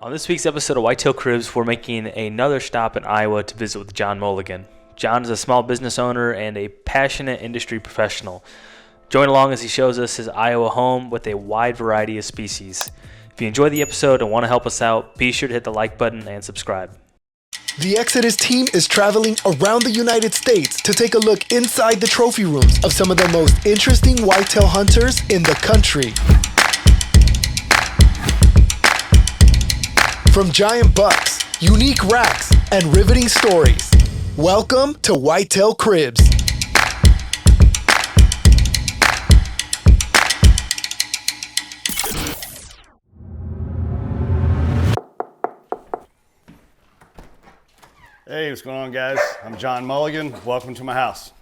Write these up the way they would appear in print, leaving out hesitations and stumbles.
On this week's episode of Whitetail Cribs, we're making another stop in Iowa to visit with John Mulligan. John is a small business owner and a passionate industry professional. Join along as he shows us his Iowa home with a wide variety of species. If you enjoy the episode and want to help us out, be sure to hit the like button and subscribe. The Exodus team is traveling around the United States to take a look inside the trophy rooms of some of the most interesting whitetail hunters in the country. From giant bucks, unique racks, and riveting stories, welcome to Whitetail Cribs. Hey, what's going on, guys? I'm John Mulligan. Welcome to my house.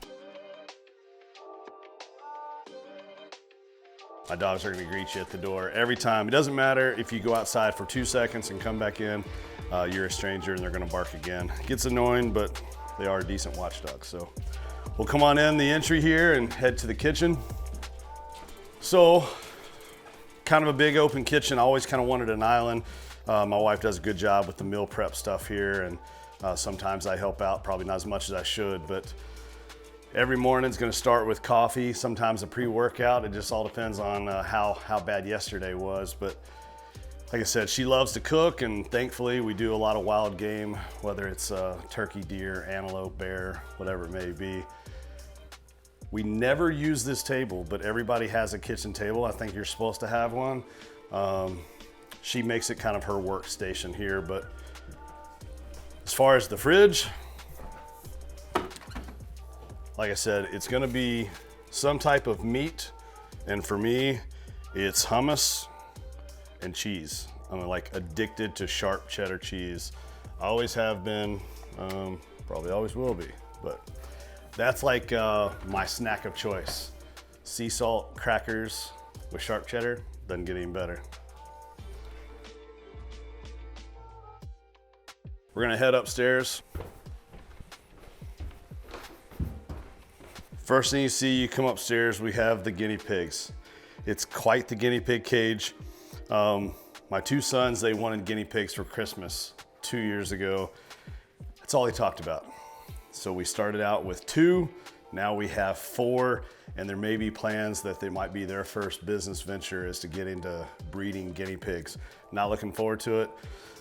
My dogs are going to greet you at the door every time. It doesn't matter if you go outside for 2 seconds and come back in, you're a stranger and they're going to bark again. It gets annoying, but they are decent watchdogs. So we'll come on in the entry here and head to the kitchen. So kind of a big open kitchen. I always kind of wanted an island. My wife does a good job with the meal prep stuff here, and sometimes I help out, probably not as much as I should, but every morning's gonna start with coffee, sometimes a pre-workout. It just all depends on how bad yesterday was. But like I said, she loves to cook, and thankfully we do a lot of wild game, whether it's turkey, deer, antelope, bear, whatever it may be. We never use this table, but everybody has a kitchen table. I think you're supposed to have one. She makes it kind of her workstation here, but as far as the fridge, like I said, it's gonna be some type of meat, and for me, it's hummus and cheese. I'm like addicted to sharp cheddar cheese. I always have been, probably always will be, but that's like my snack of choice. Sea salt crackers with sharp cheddar, doesn't get any better. We're gonna head upstairs. First thing you see, you come upstairs, we have the guinea pigs. It's quite the guinea pig cage. My two sons, they wanted guinea pigs for Christmas 2 years ago. That's all they talked about. So we started out with 2, now we have 4, and there may be plans that they might be their first business venture is to get into breeding guinea pigs. Not looking forward to it,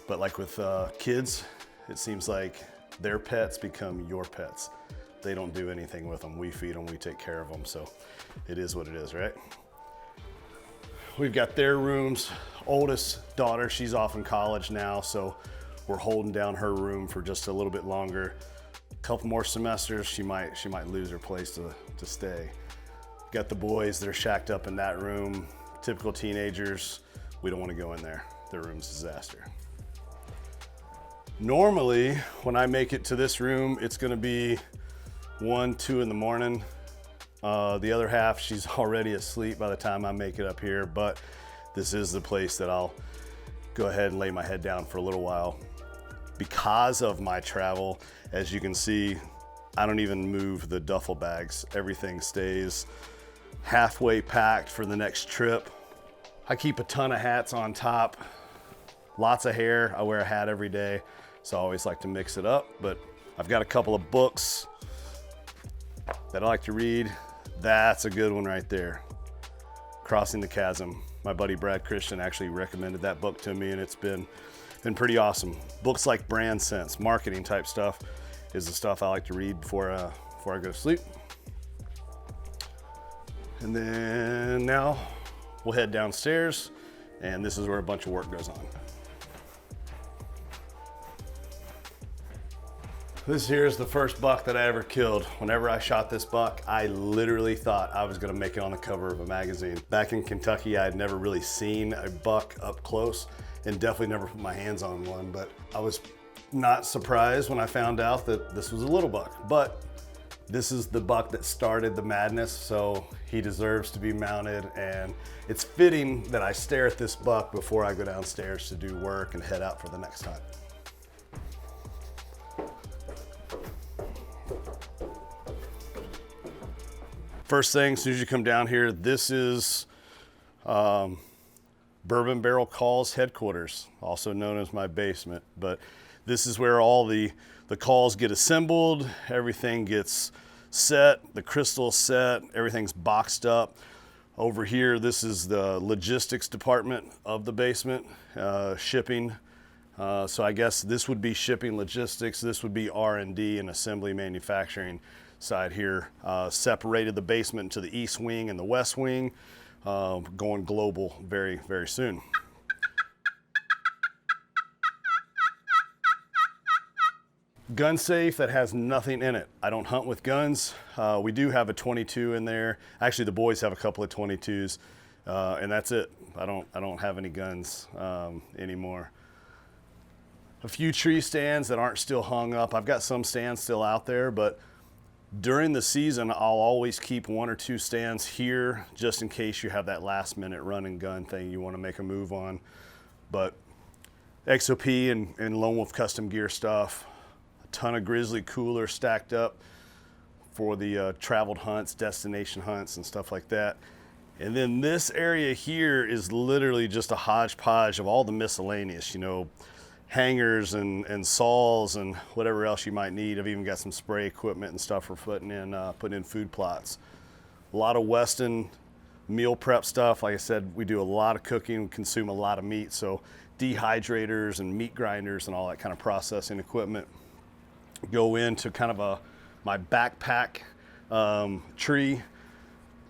but like with kids, it seems like their pets become your pets. They don't do anything with them. We feed them, we take care of them. So it is what it is, right? We've got their rooms. Oldest daughter, she's off in college now, so we're holding down her room for just a little bit longer. A couple more semesters, she might lose her place to stay. Got the boys, they're shacked up in that room. Typical teenagers, we don't want to go in there. Their room's a disaster. Normally, when I make it to this room, it's gonna be 1, 2 in the morning. The other half, she's already asleep by the time I make it up here, but this is the place that I'll go ahead and lay my head down for a little while. Because of my travel, as you can see, I don't even move the duffel bags. Everything stays halfway packed for the next trip. I keep a ton of hats on top, lots of hair. I wear a hat every day, so I always like to mix it up, but I've got a couple of books that I like to read. That's a good one right there. Crossing the Chasm. My buddy Brad Christian actually recommended that book to me, and it's been pretty awesome. Books like brand sense, marketing type stuff is the stuff I like to read before I go to sleep. And then now we'll head downstairs, and this is where a bunch of work goes on. This here is the first buck that I ever killed. Whenever I shot this buck, I literally thought I was gonna make it on the cover of a magazine. Back in Kentucky, I had never really seen a buck up close and definitely never put my hands on one, but I was not surprised when I found out that this was a little buck. But this is the buck that started the madness, so he deserves to be mounted, and it's fitting that I stare at this buck before I go downstairs to do work and head out for the next hunt. First thing, as soon as you come down here, this is Bourbon Barrel Calls headquarters, also known as my basement. But this is where all the calls get assembled, everything gets set, the crystal's set, everything's boxed up. Over here, this is the logistics department of the basement, shipping. So I guess this would be shipping logistics, this would be R&D and assembly manufacturing side here. Separated the basement to the east wing and the west wing, going global very, very soon. Gun safe that has nothing in it. I don't hunt with guns. We do have a 22 in there. Actually, the boys have a couple of 22s, and that's it. I don't have any guns anymore. A few tree stands that aren't still hung up. I've got some stands still out there, but during the season, I'll always keep 1 or 2 stands here just in case you have that last minute run and gun thing you want to make a move on. But XOP and Lone Wolf custom gear stuff, a ton of grizzly cooler stacked up for the traveled hunts, destination hunts and stuff like that. And then this area here is literally just a hodgepodge of all the miscellaneous, you know, hangers and saws and whatever else you might need. I've even got some spray equipment and stuff for putting in food plots. A lot of Weston meal prep stuff. Like I said, we do a lot of cooking, we consume a lot of meat, so dehydrators and meat grinders and all that kind of processing equipment go into kind of my backpack tree.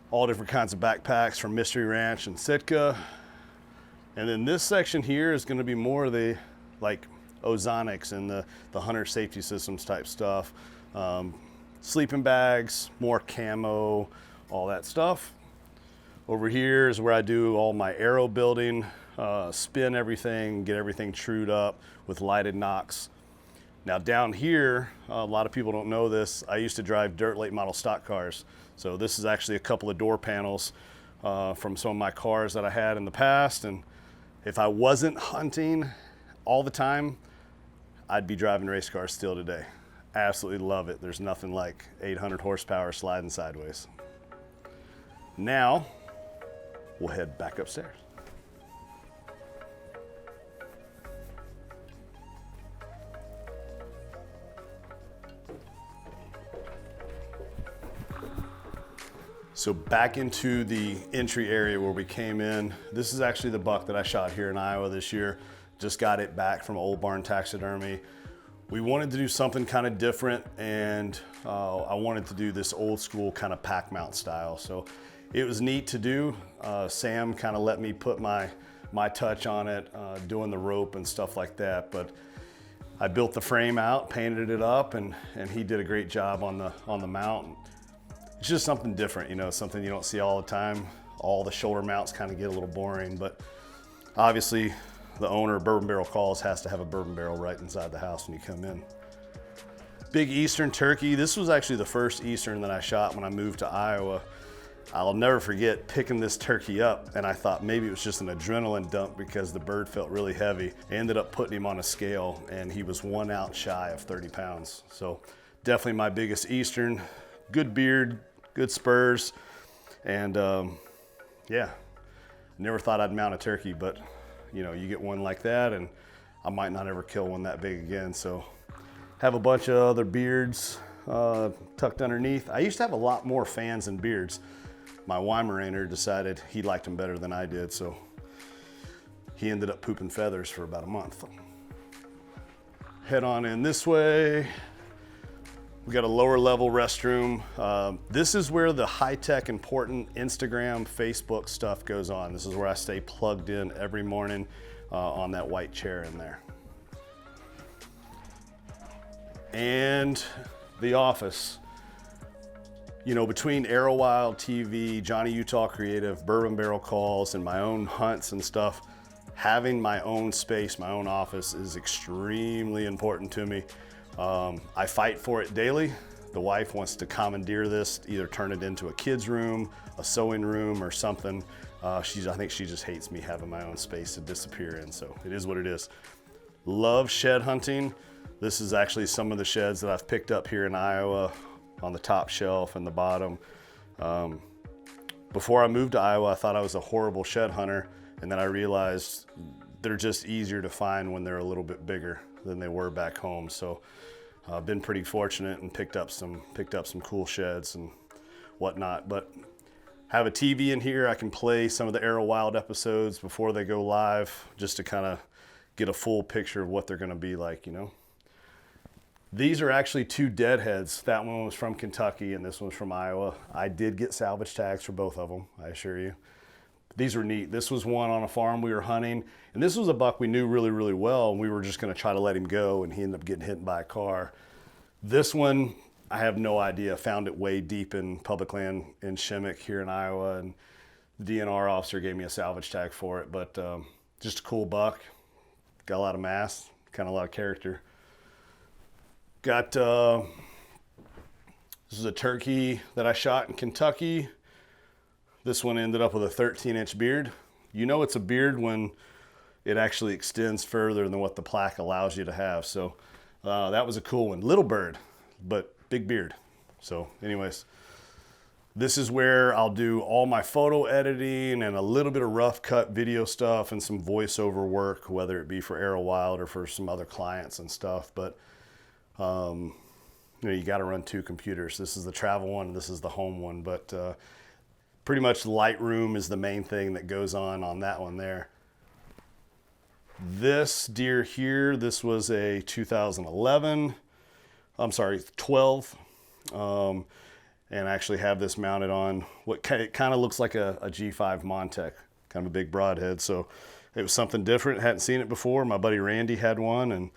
All different kinds of backpacks from Mystery Ranch and Sitka. And then this section here is going to be more of the like ozonics and the hunter safety systems type stuff. Sleeping bags, more camo, all that stuff. Over here is where I do all my arrow building, spin everything, get everything trued up with lighted nocks. Now down here, a lot of people don't know this, I used to drive dirt late model stock cars. So this is actually a couple of door panels from some of my cars that I had in the past. And if I wasn't hunting all the time, I'd be driving race cars still today. Absolutely love it. There's nothing like 800 horsepower sliding sideways. Now, we'll head back upstairs. So back into the entry area where we came in. This is actually the buck that I shot here in Iowa this year. Just got it back from Old Barn Taxidermy. We wanted to do something kind of different, and I wanted to do this old school kind of pack mount style. So it was neat to do. Sam kind of let me put my touch on it, doing the rope and stuff like that. But I built the frame out, painted it up, and he did a great job on the mount. It's just something different, you know, something you don't see all the time. All the shoulder mounts kind of get a little boring, but obviously the owner of Bourbon Barrel Calls has to have a bourbon barrel right inside the house when you come in. Big Eastern turkey. This was actually the first Eastern that I shot when I moved to Iowa. I'll never forget picking this turkey up, and I thought maybe it was just an adrenaline dump because the bird felt really heavy. I ended up putting him on a scale, and he was 1 ounce shy of 30 pounds. So definitely my biggest Eastern. Good beard, good spurs, and yeah, never thought I'd mount a turkey, but you know, you get one like that and I might not ever kill one that big again. So have a bunch of other beards tucked underneath. I used to have a lot more fans than beards. My Weimaraner decided he liked them better than I did, so he ended up pooping feathers for about a month. Head on in this way. We got a lower level restroom. This is where the high-tech important Instagram, Facebook stuff goes on. This is where I stay plugged in every morning on that white chair in there. And the office. You know, between Arrow Wild TV, Johnny Utah Creative, Bourbon Barrel Calls, and my own hunts and stuff, having my own space, my own office is extremely important to me. I fight for it daily. The wife wants to commandeer this, either turn it into a kid's room, a sewing room, or something. I think she just hates me having my own space to disappear in, so it is what it is. Love shed hunting. This is actually some of the sheds that I've picked up here in Iowa on the top shelf and the bottom. Before I moved to Iowa, I thought I was a horrible shed hunter, And then I realized they're just easier to find when they're a little bit bigger than they were back home. So I've been pretty fortunate and picked up some cool sheds and whatnot. But have a TV in here. I can play some of the Arrow Wild episodes before they go live, just to kind of get a full picture of what they're going to be like, you know. These are actually two deadheads. That one was from Kentucky and this one's from Iowa. I did get salvage tags for both of them, I assure you. These were neat. This was one on a farm we were hunting, and this was a buck we knew really, really well, and we were just going to try to let him go, and he ended up getting hit by a car. This one, I have no idea. Found it way deep in public land in Shimmick here in Iowa, and the DNR officer gave me a salvage tag for it, but just a cool buck. Got a lot of mass, kind of a lot of character. Got, this is a turkey that I shot in Kentucky. This one ended up with a 13-inch beard. You know it's a beard when it actually extends further than what the plaque allows you to have. So that was a cool one. Little bird, but big beard. So anyways, this is where I'll do all my photo editing and a little bit of rough cut video stuff and some voiceover work, whether it be for Arrow Wild or for some other clients and stuff. But you know, you got to run two computers. This is the travel one, this is the home one. But pretty much Lightroom is the main thing that goes on that one there. This deer here, this was a 2011, I'm sorry, 12. And I actually have this mounted on what it kind of looks like a G5 Montec, kind of a big broadhead. So it was something different, hadn't seen it before. My buddy Randy had one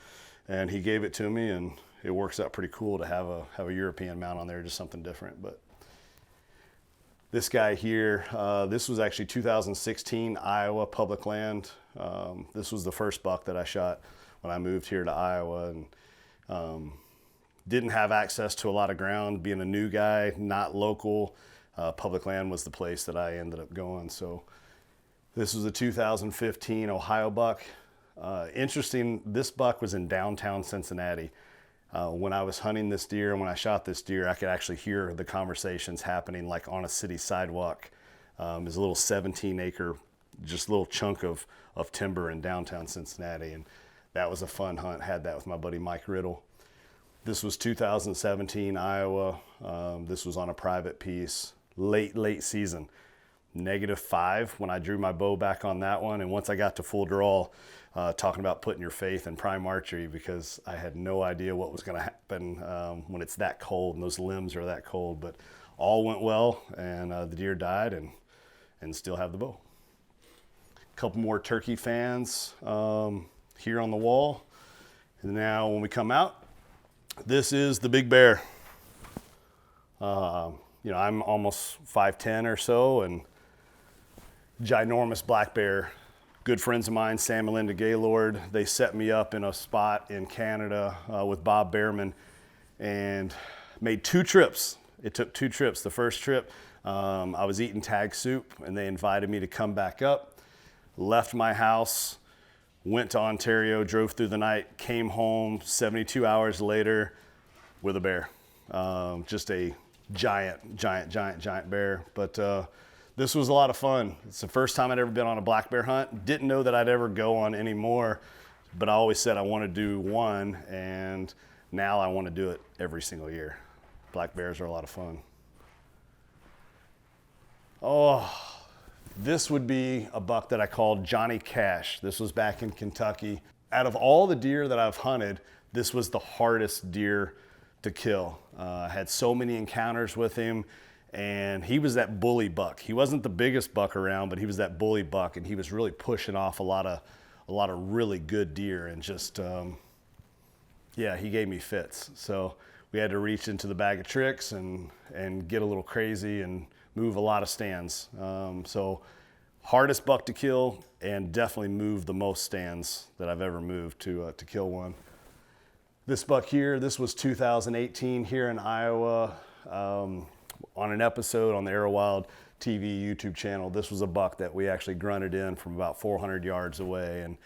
and he gave it to me, and it works out pretty cool to have a European mount on there, just something different. But this guy here, this was actually 2016 Iowa public land. This was the first buck that I shot when I moved here to Iowa, and didn't have access to a lot of ground. Being a new guy, not local, public land was the place that I ended up going. So this was a 2015 Ohio buck. Interesting, this buck was in downtown Cincinnati. When I was hunting this deer and when I shot this deer, I could actually hear the conversations happening like on a city sidewalk. There's a little 17-acre, just little chunk of timber in downtown Cincinnati, and that was a fun hunt. Had that with my buddy Mike Riddle. This was 2017 Iowa. This was on a private piece, late season. -5 when I drew my bow back on that one, and once I got to full draw, talking about putting your faith in prime archery, because I had no idea what was going to happen when it's that cold and those limbs are that cold. But all went well, and the deer died, and still have the bow. A couple more turkey fans here on the wall. And now when we come out, this is the big bear. You know, I'm almost 5'10" or so, and ginormous black bear. Good friends of mine, Sam and Linda Gaylord, they set me up in a spot in Canada with Bob Behrman, and made 2 trips. It took 2 trips. The first trip, I was eating tag soup, and they invited me to come back up. Left my house, went to Ontario, drove through the night, came home 72 hours later with a bear. Just a giant bear. But this was a lot of fun. It's the first time I'd ever been on a black bear hunt. Didn't know that I'd ever go on any more, but I always said I want to do one, and now I want to do it every single year. Black bears are a lot of fun. Oh, this would be a buck that I called Johnny Cash. This was back in Kentucky. Out of all the deer that I've hunted, this was the hardest deer to kill. I had so many encounters with him, and he was that bully buck. He wasn't the biggest buck around, but he was that bully buck, and he was really pushing off a lot of really good deer, and just yeah, he gave me fits. So we had to reach into the bag of tricks and get a little crazy and move a lot of stands. So hardest buck to kill, and definitely moved the most stands that I've ever moved to kill one. This buck here, this was 2018 here in Iowa. On an episode on the Arrow Wild TV YouTube channel, this was a buck that we actually grunted in from about 400 yards away, and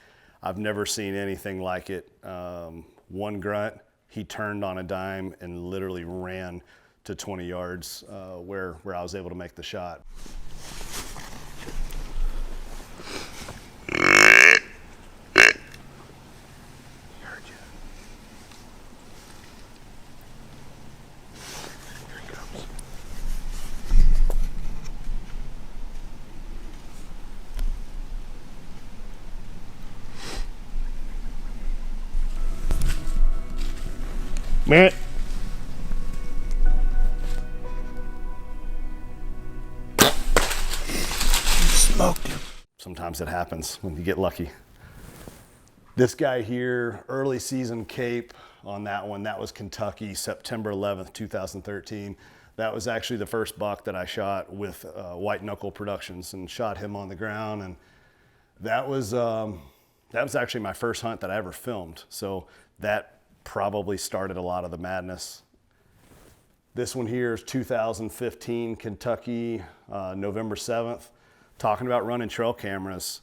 I've never seen anything like it. One grunt, he turned on a dime and literally ran to 20 yards where I was able to make the shot. Merritt. Smoked him. Sometimes it happens when you get lucky. This guy here, early season Cape on that one, that was Kentucky, September 11th, 2013. That was actually the first buck that I shot with White Knuckle Productions, and shot him on the ground. And that was actually my first hunt that I ever filmed. So that probably started a lot of the madness. This one here is 2015 Kentucky, November 7th. Talking about running trail cameras,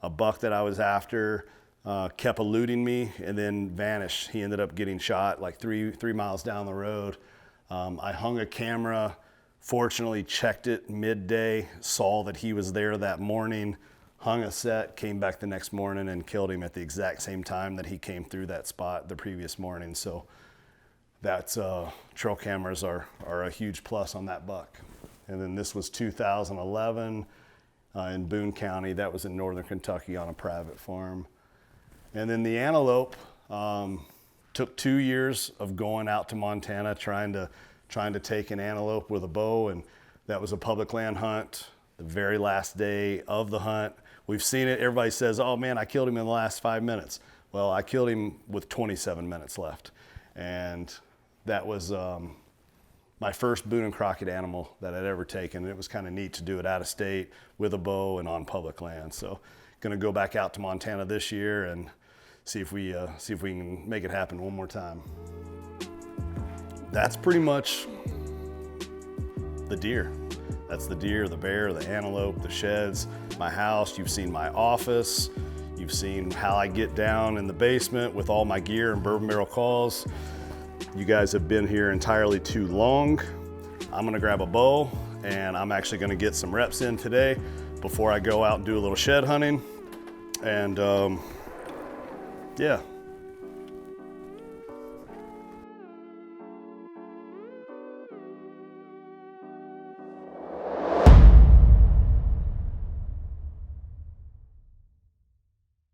a buck that I was after kept eluding me and then vanished. He ended up getting shot like three miles down the road. I hung a camera, fortunately checked it midday, saw that he was there that morning, hung a set, came back the next morning and killed him at the exact same time that he came through that spot the previous morning. So that's, trail cameras are a huge plus on that buck. And then this was 2011 in Boone County. That was in northern Kentucky on a private farm. And then the antelope, took 2 years of going out to Montana trying to take an antelope with a bow, and that was a public land hunt. The very last day of the hunt, we've seen it. Everybody says, "Oh man, I killed him in the last 5 minutes." Well, I killed him with 27 minutes left, and that was my first Boone and Crockett animal that I'd ever taken. It was kind of neat to do it out of state with a bow and on public land. So, gonna go back out to Montana this year and see if we can make it happen one more time. That's pretty much the deer. That's the deer, the bear, the antelope, the sheds, my house. You've seen my office. You've seen how I get down in the basement with all my gear and bourbon barrel calls. You guys have been here entirely too long. I'm gonna grab a bow and I'm actually gonna get some reps in today before I go out and do a little shed hunting. And yeah,